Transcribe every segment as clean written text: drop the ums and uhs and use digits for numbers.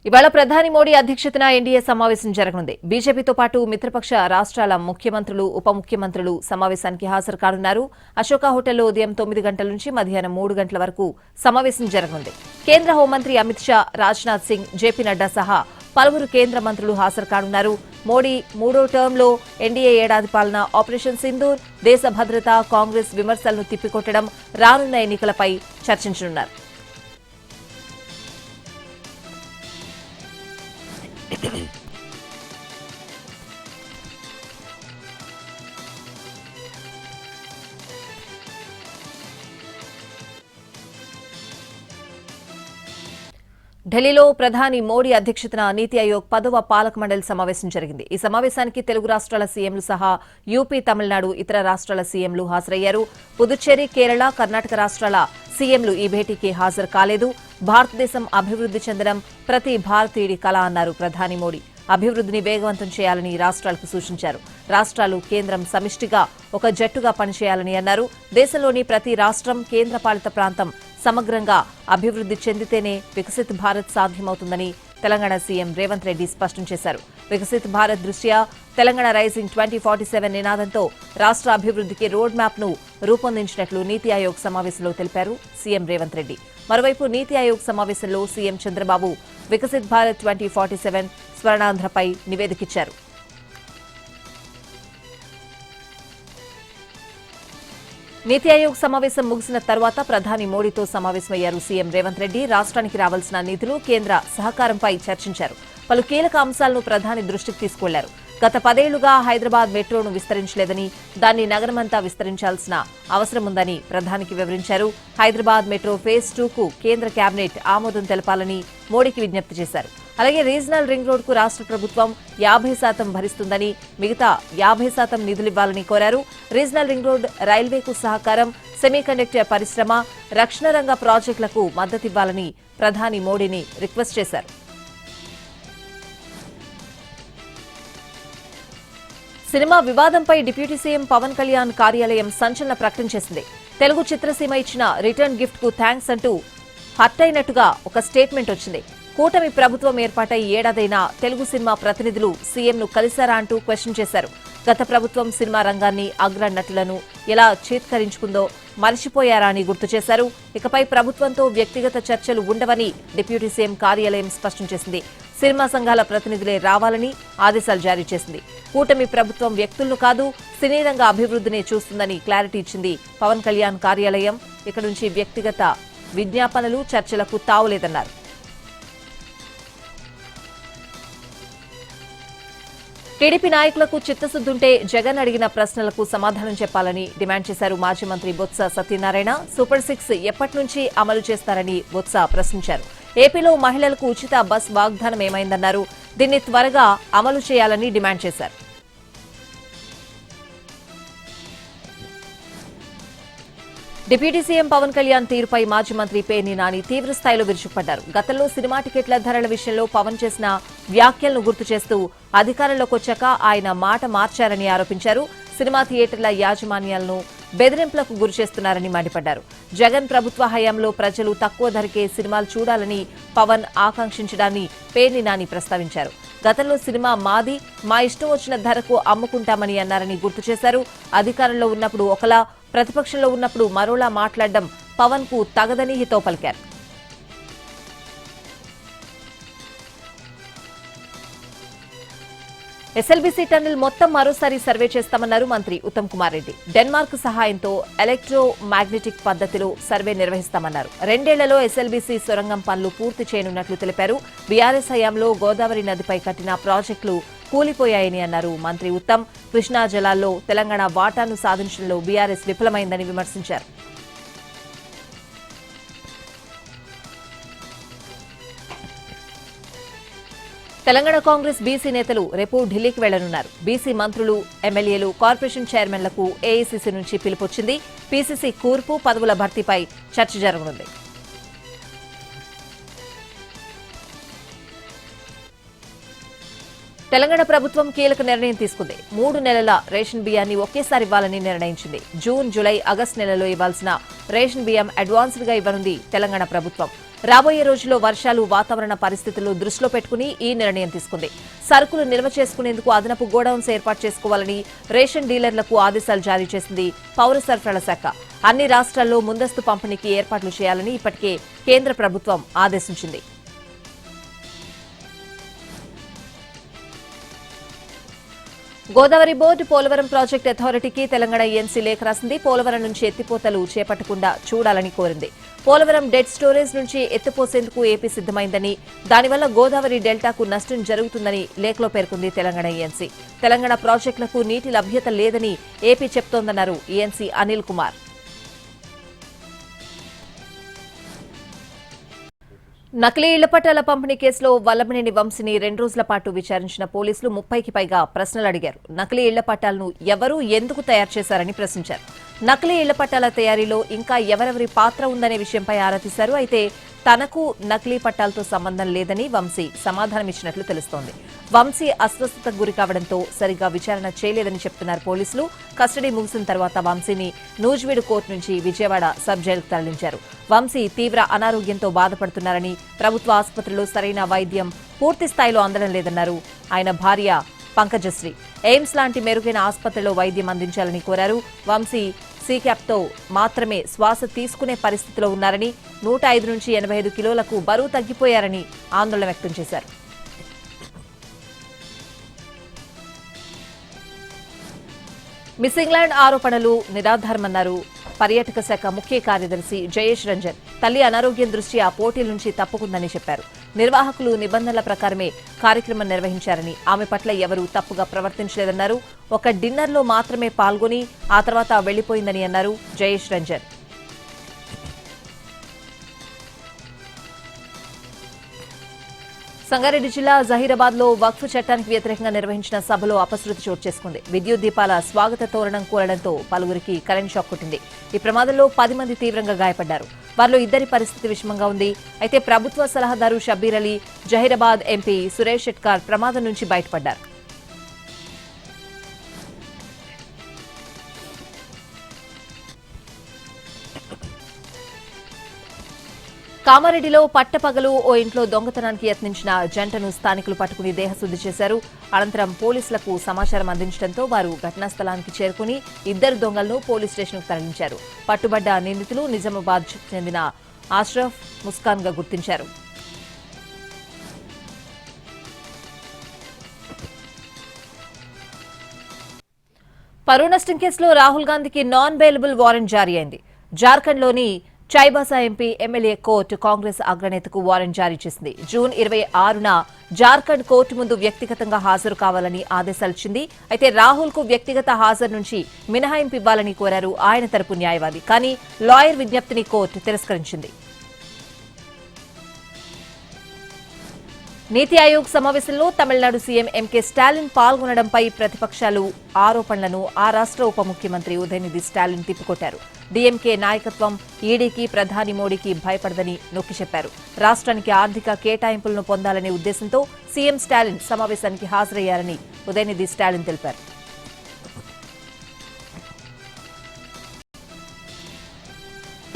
ఇవాళ ప్రధాని మోడీ అధ్యక్షతన ఎన్డీఏ సమావేశం జరగనుంది. బీజేపీతో పాటు మిత్రపక్ష రాష్ట్రాల ముఖ్యమంత్రులు, ఉప ముఖ్యమంత్రులు సమావేశానికి హాజరు కానున్నారు. అశోక హోటల్లో ఉదయం 9 గంటల నుంచి మధ్యాహ్నం 3 గంటల వరకు సమావేశం జరగనుంది. కేంద్ర హోంమంత్రి అమిత్ షా, రాజ్నాథ్ సింగ్, జేపీ నడ్డా సహా పలువురు కేంద్ర మంత్రులు హాజరు కానున్నారు. మోడీ మూడో టర్మ్లో ఎన్డీఏ ఏడాది పాలన, ఆపరేషన్ సింధూర్, దేశ భద్రత, కాంగ్రెస్ విమర్శలను తిప్పికొట్టడం, రానున్న ఎన్నికలపై చర్చించనున్నారు. ఢిల్లీలో ప్రధాని మోడీ అధ్యక్షతన నీతి ఆయోగ్ 10వ పాలక మండలి సమావేశం జరిగింది. ఈ సమావేశానికి తెలుగు రాష్ట్రాల సీఎంలు సహా యూపీ, తమిళనాడు, ఇతర రాష్ట్రాల సీఎంలు హాజరయ్యారు. పుదుచ్చేరి, కేరళ, కర్ణాటక రాష్ట్రాల సీఎంలు ఈ భేటీకి హాజరు కాలేదు. భారతదేశం అభివృద్ది చెందడం ప్రతి భారతీయుడి కల అన్నారు ప్రధాని మోడీ. అభివృద్దిని వేగవంతం చేయాలని రాష్ట్రాలకు సూచించారు. రాష్ట్రాలు, కేంద్రం సమిష్టిగా ఒక జట్టుగా పనిచేయాలని అన్నారు. దేశంలోని ప్రతి రాష్ట్రం, కేంద్రపాలిత ప్రాంతం సమగ్రంగా అభివృద్ది చెందితేనే వికసిత్ భారత్ సాధ్యమవుతుందని తెలంగాణ సీఎం రేవంత్ రెడ్డి స్పష్టం చేశారు. వికసిత్ భారత్ దృష్ట్యా తెలంగాణ రైజింగ్ 2047 నినాదంతో రాష్ట్ర అభివృద్దికి రోడ్ మ్యాప్ ను రూపొందించినట్లు నీతి ఆయోగ్ సమావేశంలో తెలిపారు సీఎం రేవంత్ రెడ్డి. మరోవైపు నీతి ఆయోగ్ సమావేశంలో సీఎం చంద్రబాబు వికసిత్ భారత్ 2047 స్వర్ణాంధ్రపై నివేదికిచ్చారు. నీతి ఆయోగ్ సమావేశం ముగిసిన తర్వాత ప్రధాని మోడీతో సమావేశమయ్యారు సీఎం రేవంత్ రెడ్డి. రాష్ట్రానికి రావాల్సిన నిధులు, కేంద్ర సహకారంపై చర్చించారు. పలు కీలక అంశాలను ప్రధాని దృష్టికి తీసుకెళ్లారు. గత 10 ఏళ్లుగా హైదరాబాద్ మెట్రోను విస్తరించలేదని, దాన్ని నగరమంతా విస్తరించాల్సిన అవసరం ఉందని ప్రధానికి వివరించారు. హైదరాబాద్ మెట్రో ఫేజ్ 2కు కేంద్ర కేబినెట్ ఆమోదం తెలపాలని మోడీకి విజ్ఞప్తి చేశారు. అలాగే రీజనల్ రింగ్ రోడ్కు రాష్ట్ర ప్రభుత్వం 50% భరిస్తుందని, మిగతా 50% నిధులివ్వాలని కోరారు. రీజనల్ రింగ్ రోడ్, రైల్వేకు సహకారం, సెమీకండక్టర్ పరిశ్రమ, రక్షణ రంగ ప్రాజెక్టులకు మద్దతివ్వాలని ప్రధాని మోడీని రిక్వెస్ట్ చేశారు. సినిమా వివాదంపై డిప్యూటీ సీఎం పవన్ కళ్యాణ్ కార్యాలయం సంచలన ప్రకటన చేసింది. తెలుగు చిత్రసీమ ఇచ్చిన రిటర్న్ గిఫ్ట్ కు థ్యాంక్స్ అంటూ హర్ట్ అయినట్టుగా ఒక స్టేట్మెంట్ వచ్చింది. కూటమి ప్రభుత్వం ఏర్పాటై ఏడాదైనా తెలుగు సినిమా ప్రతినిధులు సీఎంను కలిశారా అంటూ క్వశ్చన్ చేశారు. గత ప్రభుత్వం సినిమా రంగాన్ని, అగ్ర నటులను ఎలా చేత్కరించుకుందో మర్చిపోయారా అని గుర్తు చేశారు. ఇకపై ప్రభుత్వంతో వ్యక్తిగత చర్చలు ఉండవని డిప్యూటీ సీఎం కార్యాలయం స్పష్టం చేసింది. సినిమా సంఘాల ప్రతినిధులే రావాలని ఆదేశాలు జారీ చేసింది. కూటమి ప్రభుత్వం వ్యక్తులను కాదు, సినీ రంగ అభివృద్ధినే చూస్తుందని క్లారిటీ ఇచ్చింది పవన్ కళ్యాణ్ కార్యాలయం. ఇక నుంచి వ్యక్తిగత విజ్ఞాపనలు, చర్చలకు తావులేదన్నారు. టీడీపీ నాయకులకు చిత్తశుద్దుంటే జగన్ అడిగిన ప్రశ్నలకు సమాధానం చెప్పాలని డిమాండ్ చేశారు మాజీ మంత్రి బొత్స సత్యనారాయణ. సూపర్ 6 ఎప్పటి నుంచి అమలు చేస్తారని బొత్స ప్రశ్నించారు. ఏపీలో మహిళలకు ఉచిత బస్ వాగ్దానం ఏమైందన్నారు. దీన్ని త్వరగా అమలు చేయాలని డిమాండ్ చేశారు. డిప్యూటీ సీఎం పవన్ కళ్యాణ్ తీరుపై మాజీ మంత్రి పేర్ని నాని తీవ్ర స్థాయిలో విరుచుకుపడ్డారు. గతంలో సినిమా టికెట్ల ధరల విషయంలో పవన్ చేసిన వ్యాఖ్యలను గుర్తు చేస్తూ అధికారంలోకి వచ్చాక ఆయన మాట మార్చారని ఆరోపించారు. సినిమా థియేటర్ల యాజమాన్యాలను బెదిరింపులకు గురిచేస్తున్నారని మండిపడ్డారు. జగన్ ప్రభుత్వ హయాంలో ప్రజలు తక్కువ ధరకే సినిమాలు చూడాలని పవన్ ఆకాంక్షించడాన్ని పేర్ని నాని ప్రస్తావించారు. గతంలో సినిమా మాది, మా ఇష్టం వచ్చిన ధరకు అమ్ముకుంటామని అన్నారని గుర్తు చేశారు. అధికారంలో ఉన్నప్పుడు ఒకలా, ప్రతిపక్షంలో ఉన్నప్పుడు మరోలా మాట్లాడడం పవన్ కు తగదని హితవు పలికారు. ఎస్ఎల్బీసీ టన్నెల్ మొత్తం మరోసారి సర్వే చేస్తామన్నారు మంత్రి ఉత్తమ్ కుమార్ రెడ్డి. డెన్మార్క్ సహాయంతో ఎలక్ట్రో మ్యాగ్నెటిక్ పద్ధతిలో సర్వే నిర్వహిస్తామన్నారు. 2 ఏళ్లలో ఎస్ఎల్బీసీ సొరంగం పనులు పూర్తి చేయనున్నట్లు తెలిపారు. బీఆర్ఎస్ హయాంలో గోదావరి నదిపై కట్టిన ప్రాజెక్టులు కూలిపోయాయని అన్నారు మంత్రి ఉత్తమ్. కృష్ణా జలాల్లో తెలంగాణ వాటాను సాధించడంలో బీఆర్ఎస్ విఫలమైందని విమర్శించారు. తెలంగాణ కాంగ్రెస్ బీసీ నేతలు రేపు ఢిల్లీకి వెళ్లనున్నారు. బీసీ మంత్రులు, ఎమ్మెల్యేలు, కార్పొరేషన్ చైర్మన్లకు ఏఐసీసీ నుంచి పిలుపొచ్చింది. పీసీసీ కూర్పు, పదవుల భర్తీపై చర్చ జరగనుంది. తెలంగాణ ప్రభుత్వం కీలక నిర్ణయం తీసుకుంది. 3 నెలల రేషన్ బియ్యాన్ని ఒకేసారి ఇవ్వాలని నిర్ణయించింది. జూన్, జూలై, ఆగస్టు నెలలో ఇవ్వాల్సిన రేషన్ బియ్యం అడ్వాన్స్డ్ గా ఇవ్వనుంది తెలంగాణ ప్రభుత్వం. రాబోయే రోజుల్లో వర్షాలు, వాతావరణ పరిస్థితులు దృష్టిలో పెట్టుకుని ఈ నిర్ణయం తీసుకుంది. సరుకులు నిల్వ చేసుకునేందుకు అదనపు గోడౌన్స్ ఏర్పాటు చేసుకోవాలని రేషన్ డీలర్లకు ఆదేశాలు జారీ చేసింది పౌర సరఫరాల శాఖ. అన్ని రాష్ట్రాల్లో ముందస్తు పంపిణీకి ఏర్పాట్లు చేయాలని ఇప్పటికే కేంద్ర ప్రభుత్వం ఆదేశించింది. గోదావరి బోర్డు పోలవరం ప్రాజెక్టు అథారిటీకి తెలంగాణ ఏఎన్సీ లేఖ రాసింది. పోలవరం నుంచి ఎత్తిపోతలు చేపట్టకుండా చూడాలని కోరింది. పోలవరం డెడ్ స్టోరేజ్ నుంచి ఎత్తిపోసేందుకు ఏపీ సిద్దమైందని, దానివల్ల గోదావరి డెల్టాకు నష్టం జరుగుతుందని లేఖలో పేర్కొంది తెలంగాణ ఏఎన్సీ. తెలంగాణ ప్రాజెక్టులకు నీటి లభ్యత లేదని ఏపీ చెప్తోందన్నారు ఏఎన్సీ అనిల్ కుమార్. నకిలీ ఇళ్ల పట్టాల పంపిణీ కేసులో వల్లభనేని వంశీని 2 రోజుల పాటు విచారించిన పోలీసులు 30కి పైగా ప్రశ్నలు అడిగారు. నకిలీ ఇళ్ల పట్టాలను ఎవరు, ఎందుకు తయారు చేశారని ప్రశ్నించారు. నకిలీ ఇళ్ల పట్టాల తయారీలో ఇంకా ఎవరెవరి పాత్ర ఉందనే విషయంపై ఆరా తీశారు. అయితే తనకు నకిలీ పట్టాలతో సంబంధం లేదని వంశీ సమాధానమిచ్చినట్లు తెలుస్తోంది. వంశీ అస్వస్థతకు గురి కావడంతో సరిగా విచారణ చేయలేదని చెప్తున్నారు పోలీసులు. కస్టడీ ముగిసిన తర్వాత వంశీని నూజివీడు కోర్టు నుంచి విజయవాడ సబ్ జైలుకు తరలించారు. వంశీ తీవ్ర అనారోగ్యంతో బాధపడుతున్నారని, ప్రభుత్వ ఆసుపత్రిలో సరైన వైద్యం పూర్తి స్థాయిలో అందడం లేదన్నారు ఆయన భార్య పంకజశ్రీ. ఎయిమ్స్ లాంటి మెరుగైన ఆసుపత్రిలో వైద్యం అందించాలని కోరారు. వంశీ సీక్యాప్తో మాత్రమే శ్వాస తీసుకునే పరిస్థితిలో ఉన్నారని, 105 నుంచి 85 కిలోలకు బరువు తగ్గిపోయారని ఆందోళన వ్యక్తం చేశారు. మిస్సింగ్ ల్యాండ్ ఆరోపణలు నిరాధారమన్నారు పర్యాటక శాఖ ముఖ్య కార్యదర్శి జయేష్ రంజన్. తల్లి అనారోగ్యం దృష్ట్యా పోటీల నుంచి తప్పుకుందని చెప్పారు. నిర్వాహకులు నిబంధనల ప్రకారమే కార్యక్రమం నిర్వహించారని, ఆమె పట్ల ఎవరూ తప్పుగా ప్రవర్తించలేదన్నారు. ఒక డిన్నర్లో మాత్రమే పాల్గొని ఆ తర్వాత వెళ్లిపోయిందని అన్నారు జయేష్ రంజన్. సంగారెడ్డి జిల్లా జహీరాబాద్ లో వక్ఫ్ చట్టానికి వ్యతిరేకంగా నిర్వహించిన సభలో అపశృతి చోటు చేసుకుంది. విద్యుత్ దీపాల స్వాగత తోరణం కూలడంతో పలువురికి కరెంట్ షాక్ కొట్టింది. ఈ ప్రమాదంలో 10 మంది తీవ్రంగా గాయపడ్డారు. వారిలో 2 పరిస్థితి విషమంగా ఉంది. అయితే ప్రభుత్వ సలహాదారు షబ్బీర్ అలీ, జహీరాబాద్ ఎంపీ సురేష్ షెట్కార్ ప్రమాదం నుంచి బయటపడ్డారు. కామారెడ్డిలో పట్టపగలు ఓ ఇంట్లో దొంగతనానికి యత్నించిన జంటను స్థానికులు పట్టుకుని దేహశుద్ధి చేశారు. అనంతరం పోలీసులకు సమాచారం అందించడంతో వారు ఘటనా స్థలానికి చేరుకుని 2 దొంగలను పోలీస్ స్టేషన్కు తరలించారు. పట్టుబడ్డ నిందితులు నిజామాబాద్ చెందిన ఆష్రఫ్, ముస్కాన్ గా గుర్తించారు. పరువు నష్టం కేసులో రాహుల్ గాంధీకి నాన్ బెయిలబుల్ వారెంట్ జారీ అయింది. జార్ఖండ్లోని Chaibasa MP MLA court Congress అగ్రనేతకు వారెంట్ జారీ చేసింది. జూన్ 26న జార్ఖండ్ కోర్టు ముందు వ్యక్తిగతంగా హాజరు కావాలని ఆదేశాలిచ్చింది. అయితే రాహుల్ కు వ్యక్తిగత హాజరు నుంచి మినహాయింపు ఇవ్వాలని కోరారు ఆయన తరపు న్యాయవాది. కానీ లాయర్ విజ్ఞప్తిని కోర్టు తిరస్కరించింది. నీతి ఆయోగ్ సమావేశంలో తమిళనాడు సీఎం ఎంకే స్టాలిన్ పాల్గొనడంపై ప్రతిపక్షాలు ఆరోపణలను ఆ రాష్ట్ర ఉప ముఖ్యమంత్రి ఉదయనిధి స్టాలిన్ తిప్పికొట్టారు. డీఎంకే నాయకత్వం ఈడీకి, ప్రధాని మోడీకి భయపడదని నొక్కి చెప్పారు. రాష్ట్రానికి ఆర్థిక కేటాయింపులను పొందాలనే ఉద్దేశంతో సీఎం స్టాలిన్ సమావేశానికి హాజరయ్యారని ఉదయనిధి స్టాలిన్ తెలిపారు.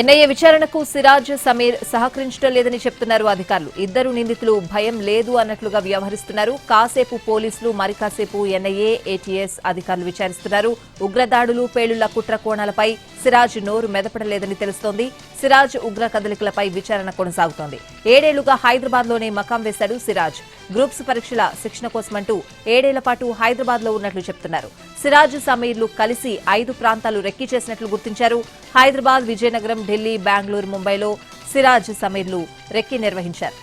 ఎన్ఐఏ విచారణకు సిరాజ్, సమీర్ సహకరించడం లేదని చెప్తున్నారు అధికారులు. 2 నిందితులు భయం లేదు అన్నట్లుగా వ్యవహరిస్తున్నారు. కాసేపు పోలీసులు, మరి కాసేపు ఎన్ఐఏ, ఏటీఎస్ అధికారులు విచారిస్తున్నారు. ఉగ్రదాడులు, పేలుళ్ల కుట్ర కోణాలపై సిరాజ్ నోరు మెదపడలేదని తెలుస్తోంది. సిరాజ్ ఉగ్ర కదలికలపై విచారణ కొనసాగుతోంది. 7 ఏళ్లుగా హైదరాబాద్లోనే మకాం వేశాడు సిరాజ్. గ్రూప్స్ పరీక్షల శిక్షణ కోసమంటూ 7 ఏళ్ల పాటు హైదరాబాద్లో ఉన్నట్లు చెప్తున్నారు. సిరాజ్, సమీర్లు కలిసి 5 ప్రాంతాలు రెక్కీ చేసినట్లు గుర్తించారు. హైదరాబాద్, విజయనగరం, ఢిల్లీ, బెంగళూరు, ముంబైలో సిరాజ్, సమీర్లు రెక్కీ నిర్వహించారు.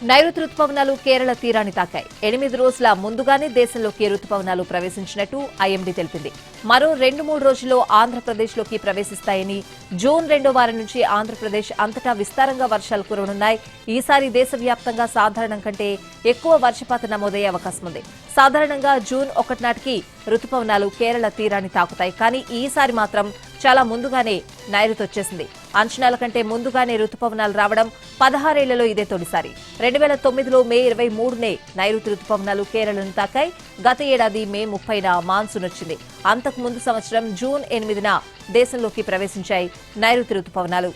నైరుతి రుతుపవనాలు కేరళ తీరాన్ని తాకాయి. 8 రోజుల ముందుగానే దేశంలోకి రుతుపవనాలు ప్రవేశించినట్టు ఐఎండీ తెలిపింది. మరో 2-3 రోజుల్లో ఆంధ్రప్రదేశ్లోకి ప్రవేశిస్తాయని, జూన్ 2వ వారం నుంచి ఆంధ్రప్రదేశ్ అంతటా విస్తారంగా వర్షాలు కురవనున్నాయి. ఈసారి దేశవ్యాప్తంగా సాధారణం కంటే ఎక్కువ వర్షపాతం నమోదయ్యే అవకాశం ఉంది. సాధారణంగా జూన్ 1 నాటికి రుతుపవనాలు కేరళ తీరాన్ని తాకుతాయి. కానీ ఈసారి మాత్రం చాలా ముందుగానే నైరుతి వచ్చేసింది. అంచనాల కంటే ముందుగానే రుతుపవనాలు రావడం 16 ఏళ్లలో ఇదే తొలిసారి. 2009లో మే 23నే నైరుతి రుతుపవనాలు కేరళను తాకాయి. గత ఏడాది మే 30న మాన్సూన్ వచ్చింది. అంతకు ముందు సంవత్సరం జూన్ 8న దేశంలోకి ప్రవేశించాయి నైరుతి రుతుపవనాలు.